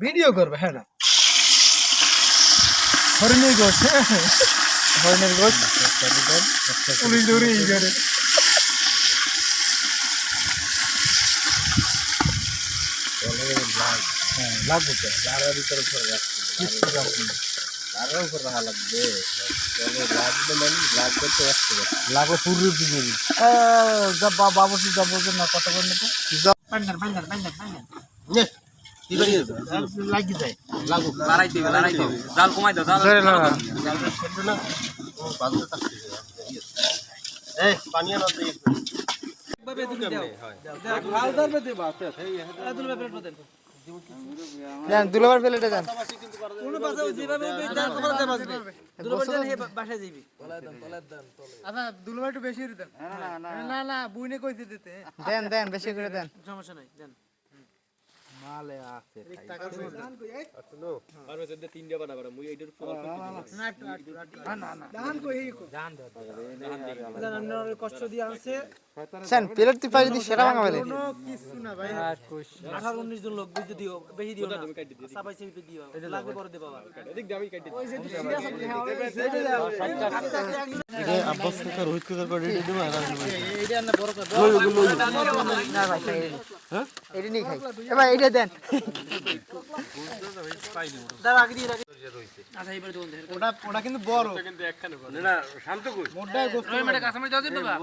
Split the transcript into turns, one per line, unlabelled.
video করবে হ্যাঁ না হরিণের গোছ হরিণের গোছ পুলিশ দৌড়ে এই করে লাগবে তো লাড়ার ভিতরে করে রাখছি কিছু রাখুন লাড়ার উপর রাখা লাগবে লাগবে মানে লাগবে তো আসতে লাগবে পুরো দিয়ে যাব বাবুজি যাব না কত করে নেব বান্দার বান্দার বান্দার বান্দার নে কি করি লাগি যায় লাগু লড়াই দিবে জাল কমাই দাও জাল জাল ছেড়ে না ও বাজে থাকছে এই পানি আনো তো ভাবে দিবি দাও দেখ লাল দরবে দিবা এই দুলবে প্লেট দেন দেন দুলবার প্লেটে দেন কোন পাশে যেভাবে দেন কবর দে বাজবে দুলবার দেন হে বাসায় যাবি তলায় দেন আচ্ছা দুলবার একটু বেশি করে দেন না না বুইনে কইতে দিতে দেন দেন বেশি করে দেন সমস্যা নাই দেন মালে আছে আচ্ছা নো আর ওই যে তিনটা বানা বানা মুই এইটার উপর না না না দান কই কো দান দান দান কষ্ট দিয়ে আছে সেন প্লেট তুই পাই যদি সেটা ভাঙা বলে কোনো কিছু না ভাই 18 19 জন লোক বুঝতে দিও বেশি দিও না সবাই সেটা দিও লাগবে পরে দে বাবা এদিক দামি কাটি ওই যে সিরিয়াস এটা আব্বাস কাকা রোহিত কাকা করে রেডি দেবা এইটা না বড় করে না ভাই হ্যাঁ এইটা নি খাই এ ভাই এইটা দেন দাও আগে দিয়ে রাখি আচ্ছা এবারে দোন দে ওটা কিন্তু বড় ওটা কিন্তু একখানে বড় না শান্ত কই মোটা গোস্ত মেটা কাঁচামরিচ দাও দে বাবা